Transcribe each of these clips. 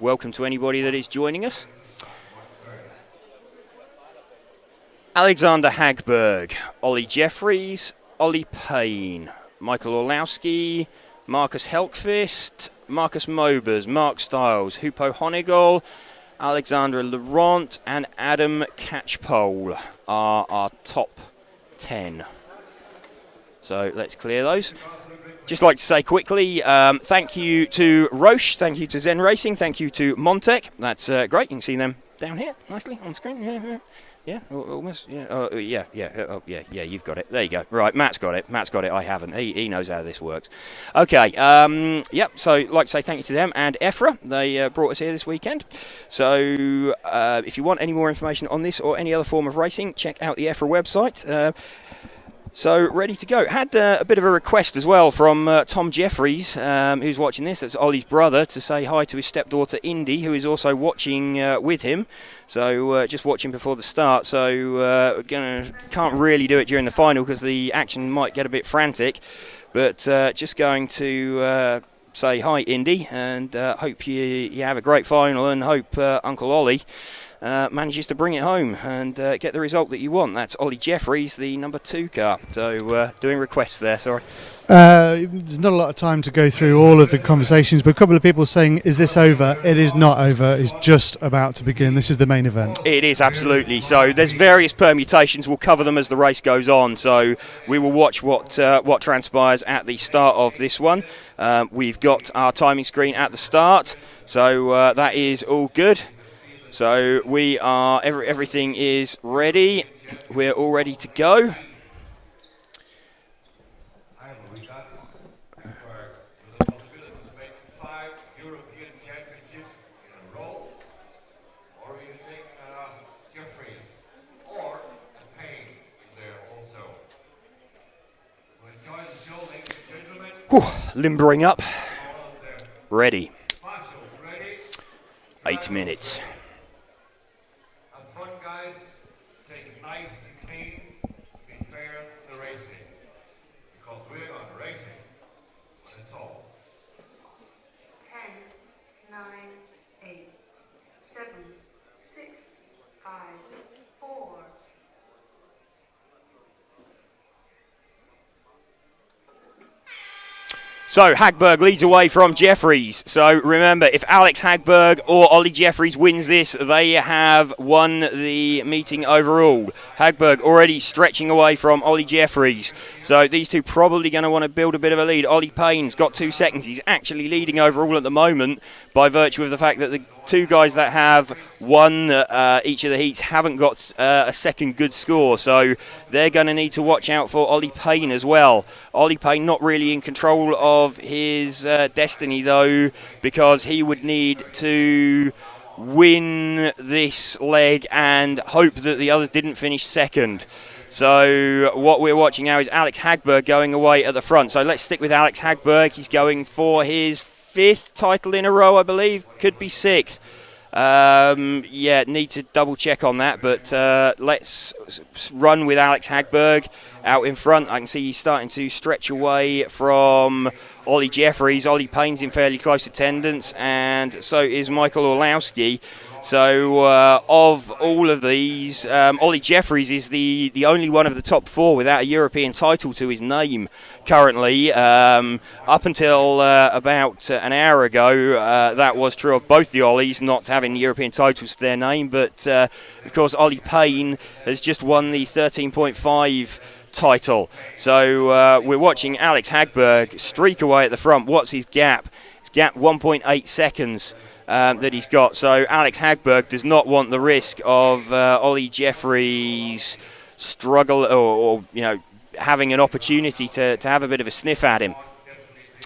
Welcome to anybody that is joining us. Alexander Hagberg, Ollie Jeffries, Ollie Payne, Michael Orlowski, Marcus Helkvist, Marcus Mobers, Mark Stiles, Hupo Honigol, Alexandra Laurent and Adam Catchpole are our top 10. So let's clear those. Just like to say quickly, thank you to Roche, thank you to Zen Racing, thank you to Montec. That's great. You can see them down here nicely on screen. Yeah, almost. Yeah, yeah. You've got it. There you go. Right, Matt's got it. I haven't. He knows how this works. Okay. Yep. So, like to say thank you to them and EFRA. They brought us here this weekend. So, if you want any more information on this or any other form of racing, check out the EFRA website. So, ready to go. Had a bit of a request as well from Tom Jeffries, who's watching this. That's Ollie's brother, to say hi to his stepdaughter Indy, who is also watching with him. So, just watching before the start. So, can't really do it during the final because the action might get a bit frantic. But just going to say hi, Indy, and hope you have a great final, and hope Uncle Ollie manages to bring it home and get the result that you want. That's Ollie Jeffries, the number 2 car. So doing requests there, sorry. There's not a lot of time to go through all of the conversations, but a couple of people saying, is this over? It is not over. It's just about to begin. This is the main event. It is, absolutely. So there's various permutations. We'll cover them as the race goes on. So we will watch what transpires at the start of this one. We've got our timing screen at the start. So that is all good. So we are, everything is ready. We're all ready to go. Whew, limbering up. Ready. 8 minutes. So Hagberg leads away from Jeffries. So remember, if Alex Hagberg or Ollie Jeffries wins this, they have won the meeting overall. Hagberg already stretching away from Ollie Jeffries. So these two probably going to want to build a bit of a lead. Ollie Payne's got 2 seconds. He's actually leading overall at the moment by virtue of the fact that the 2 guys that have won each of the heats haven't got a second good score. So they're going to need to watch out for Ollie Payne as well. Ollie Payne not really in control of his destiny though, because he would need to win this leg and hope that the others didn't finish second. So what we're watching now is Alex Hagberg going away at the front. So let's stick with Alex Hagberg. He's going for his 5th title in a row, I believe. Could be 6th. Yeah, need to double check on that, but let's run with Alex Hagberg out in front. I can see he's starting to stretch away from Ollie Jeffries. Ollie Payne's in fairly close attendance, and so is Michael Orlowski. So of all of these, Ollie Jeffries is the only one of the top 4 without a European title to his name currently. Up until about an hour ago, that was true of both the Ollies not having European titles to their name. But of course, Ollie Payne has just won the 13.5 title. So we're watching Alex Hagberg streak away at the front. What's his gap? His gap 1.8 seconds. That he's got. So Alex Hagberg does not want the risk of Ollie Jeffries struggle or having an opportunity to have a bit of a sniff at him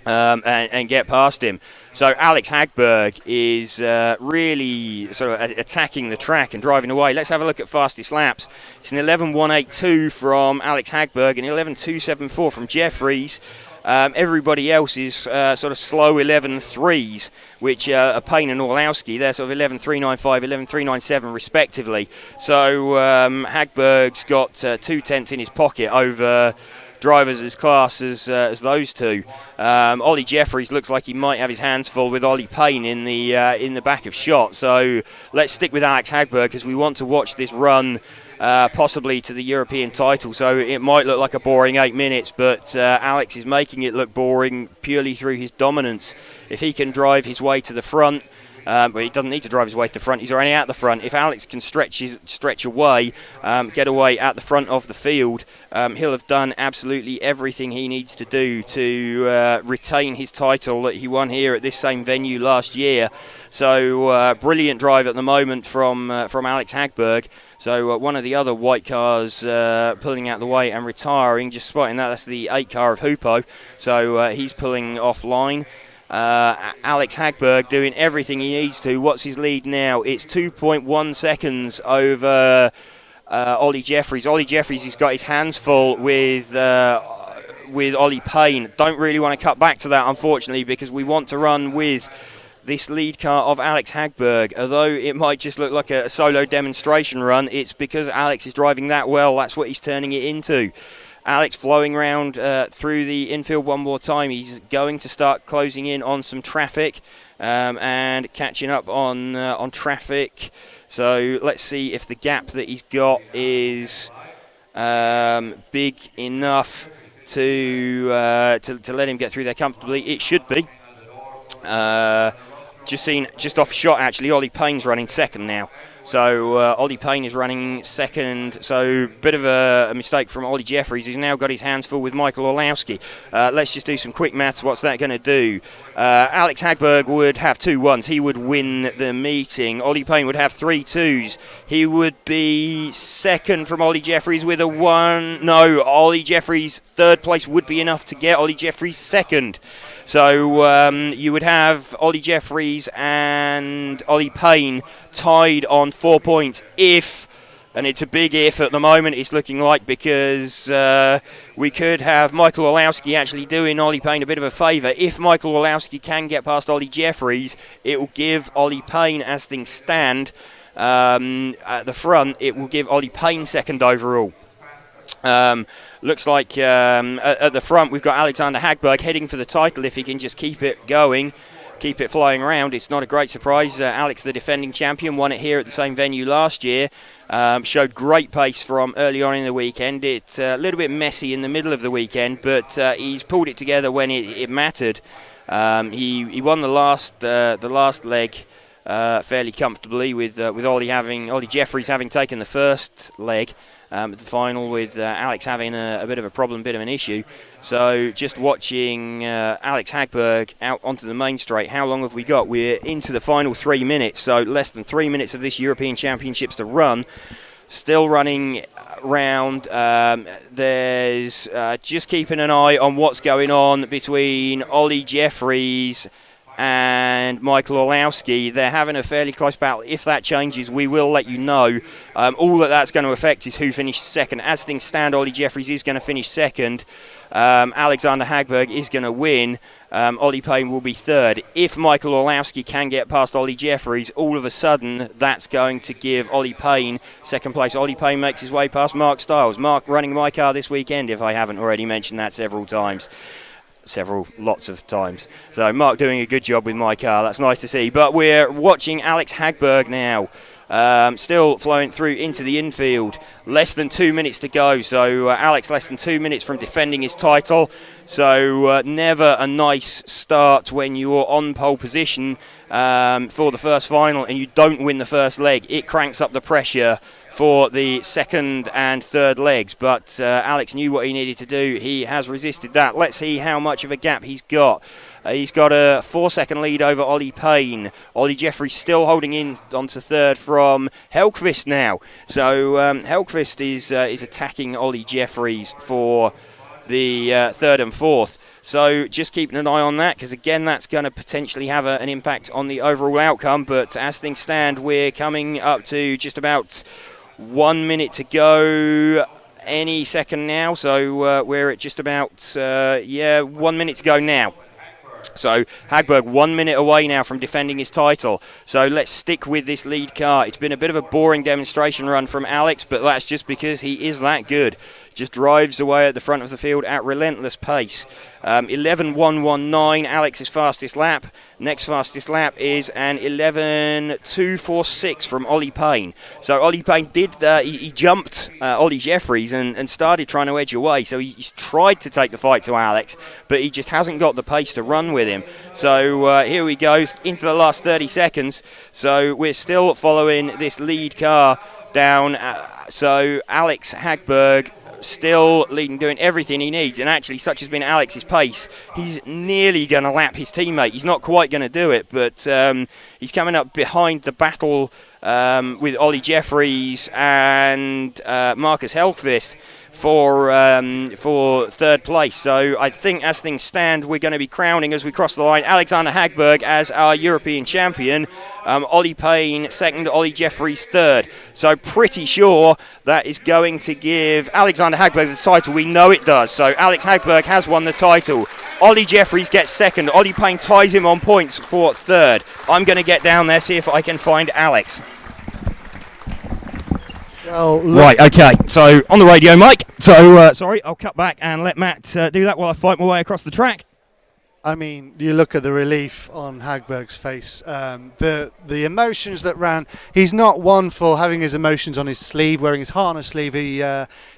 and get past him. So Alex Hagberg is really sort of attacking the track and driving away. Let's have a look at fastest laps. It's an 11.182 from Alex Hagberg and 11.274 from Jeffries. Everybody else is sort of slow 11.3s, which are Payne and Orlowski. They're sort of 11.395, 11.397 respectively. So Hagberg's got 2 tenths in his pocket over drivers as class as those two. Ollie Jeffries looks like he might have his hands full with Ollie Payne in the back of shot. So let's stick with Alex Hagberg because we want to watch this run possibly to the European title. So it might look like a boring 8 minutes, but Alex is making it look boring purely through his dominance. If he can drive his way to the front, but he doesn't need to drive his way to the front. He's already at the front. If Alex can stretch away, get away at the front of the field, he'll have done absolutely everything he needs to do to retain his title that he won here at this same venue last year. So brilliant drive at the moment from Alex Hagberg. So one of the other white cars pulling out the way and retiring, just spotting that. That's the 8 car of Hoopo. So he's pulling offline. Alex Hagberg doing everything he needs to. What's his lead now? It's 2.1 seconds over Ollie Jeffries. Ollie Jeffries has got his hands full with Ollie Payne. Don't really want to cut back to that, unfortunately, because we want to run with this lead car of Alex Hagberg. Although it might just look like a solo demonstration run, it's because Alex is driving that well. That's what he's turning it into. Alex flowing round through the infield one more time. He's going to start closing in on some traffic and catching up on traffic. So let's see if the gap that he's got is big enough to let him get through there comfortably. It should be. Just off shot, actually, Ollie Payne's running second now. So Ollie Payne is running second. So bit of a mistake from Ollie Jeffries, who's now got his hands full with Michael Orlowski. Let's just do some quick maths. What's that going to do? Alex Hagberg would have 2 1s. He would win the meeting. Ollie Payne would have 3 2s. He would be second from Ollie Jeffries with a 1. No, Ollie Jeffries' third place would be enough to get Ollie Jeffries second. So you would have Ollie Jeffries and Ollie Payne tied on 4 points if, and it's a big if at the moment, it's looking like, because we could have Michael Orlowski actually doing Ollie Payne a bit of a favour. If Michael Orlowski can get past Ollie Jeffries, it will give Ollie Payne, as things stand at the front, it will give Ollie Payne second overall. Looks like at the front we've got Alexander Hagberg heading for the title if he can just keep it going, keep it flying around. It's not a great surprise. Alex, the defending champion, won it here at the same venue last year. Showed great pace from early on in the weekend. It's a little bit messy in the middle of the weekend, but he's pulled it together when it mattered. He won the last leg fairly comfortably with Ollie Jeffries having taken the first leg. The final with Alex having a bit of a problem, bit of an issue. So just watching Alex Hagberg out onto the main straight. How long have we got? We're into the final 3 minutes, so less than 3 minutes of this European Championships to run. Still running round. There's just keeping an eye on what's going on between Ollie Jeffries and Michael Orlowski. They're having a fairly close battle. If that changes, we will let you know. All that's going to affect is who finishes second. As things stand, Ollie Jeffries is going to finish second. Alexander Hagberg is going to win. Ollie Payne will be third. If Michael Orlowski can get past Ollie Jeffries, all of a sudden that's going to give Ollie Payne second place. Ollie Payne makes his way past Mark Stiles. Mark running my car this weekend, if I haven't already mentioned that lots of times. So Mark doing a good job with my car. That's nice to see. But we're watching Alex Hagberg now. Still flowing through into the infield. Less than 2 minutes to go. So Alex less than 2 minutes from defending his title. So never a nice start when you're on pole position for the first final and you don't win the first leg. It cranks up the pressure for the second and third legs, but Alex knew what he needed to do. He has resisted that. Let's see how much of a gap he's got. He's got a 4-second lead over Ollie Payne. Ollie Jeffries still holding in onto third from Helqvist now. So Helqvist is attacking Ollie Jeffries for the third and fourth. So just keeping an eye on that, because again that's going to potentially have an impact on the overall outcome. But as things stand, we're coming up to just about 1 minute to go any second now. So we're at just about 1 minute to go now. So Hagberg 1 minute away now from defending his title. So let's stick with this lead car. It's been a bit of a boring demonstration run from Alex, but that's just because he is that good. Just drives away at the front of the field at relentless pace. 11.119, Alex's fastest lap. Next fastest lap is an 11.246 from Ollie Payne. So Ollie Payne did, he jumped Ollie Jeffries and started trying to edge away. So he's tried to take the fight to Alex, but he just hasn't got the pace to run with him. So here we go into the last 30 seconds. So we're still following this lead car down. So Alex Hagberg still leading, doing everything he needs, and actually such has been Alex's pace, he's nearly going to lap his teammate. He's not quite going to do it, but he's coming up behind the battle with Ollie Jeffries and Marcus Helkvist for third place. So I think as things stand, we're going to be crowning, as we cross the line, Alexander Hagberg as our European champion, Ollie Payne second, Ollie Jeffries third. So pretty sure that is going to give Alexander Hagberg the title. We know it does. So Alex Hagberg has won the title. Ollie Jeffries gets second. Ollie Payne ties him on points for third. I'm going to get down there, see if I can find Alex. Right, okay, so on the radio mic, so sorry, I'll cut back and let Matt do that while I fight my way across the track. I mean, you look at the relief on Hagberg's face, the emotions that ran. He's not one for having his emotions on his sleeve, wearing his heart on his sleeve.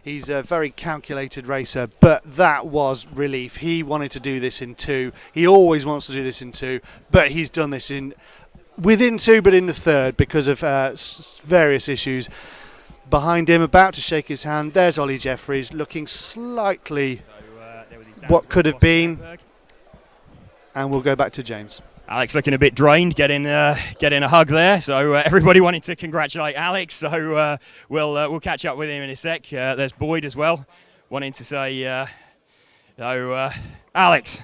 He's a very calculated racer, but that was relief. He wanted to do this in two. He always wants to do this in two, but he's done this within two, but in the third because of various issues. Behind him, about to shake his hand, there's Ollie Jeffries, looking slightly what could have been. And we'll go back to James. Alex looking a bit drained, getting a hug there. So everybody wanted to congratulate Alex. So we'll catch up with him in a sec. There's Boyd as well, wanting to say, Alex,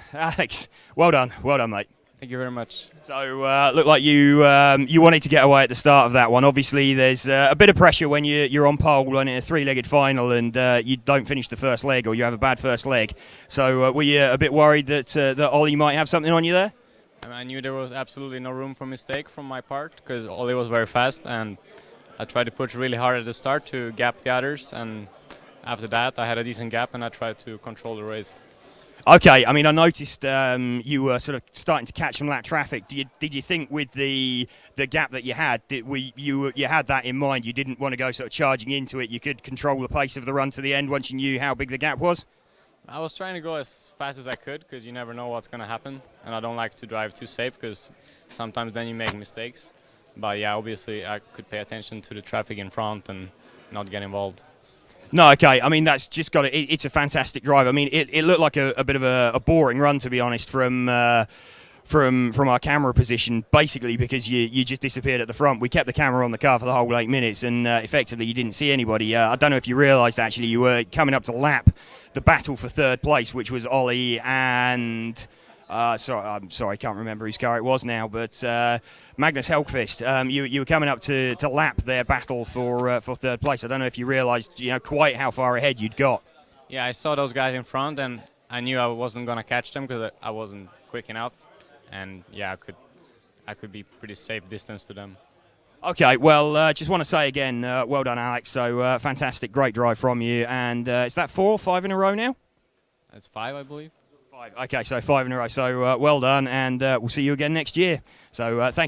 well done, mate. Thank you very much. So looked like you wanted to get away at the start of that one. Obviously, there's a bit of pressure when you're on pole in a three-legged final and you don't finish the first leg or you have a bad first leg. So were you a bit worried that Ollie might have something on you there? I knew there was absolutely no room for mistake from my part because Ollie was very fast, and I tried to push really hard at the start to gap the others, and after that I had a decent gap and I tried to control the race. Okay, I mean, I noticed you were sort of starting to catch some lap traffic. Did you think with the gap that you had, you had that in mind? You didn't want to go sort of charging into it. You could control the pace of the run to the end once you knew how big the gap was? I was trying to go as fast as I could because you never know what's going to happen. And I don't like to drive too safe because sometimes then you make mistakes. But yeah, obviously I could pay attention to the traffic in front and not get involved. No, okay. I mean, that's just got it's a fantastic drive. I mean, it looked like a bit of a boring run, to be honest, from our camera position, basically because you just disappeared at the front. We kept the camera on the car for the whole 8 minutes, and effectively you didn't see anybody. I don't know if you realised, actually, you were coming up to lap the battle for third place, which was Ollie and... I'm sorry, I can't remember whose car it was now, but Magnus Helkvist, you were coming up to lap their battle for third place. I don't know if you realised, quite how far ahead you'd got. Yeah, I saw those guys in front, and I knew I wasn't going to catch them because I wasn't quick enough, and yeah, I could be pretty safe distance to them. Okay, well, just want to say again, well done, Alex. So fantastic, great drive from you, and is that 4 or 5 in a row now? It's 5, I believe. 5. Okay, so 5 in a row. So well done, and we'll see you again next year. So thank you.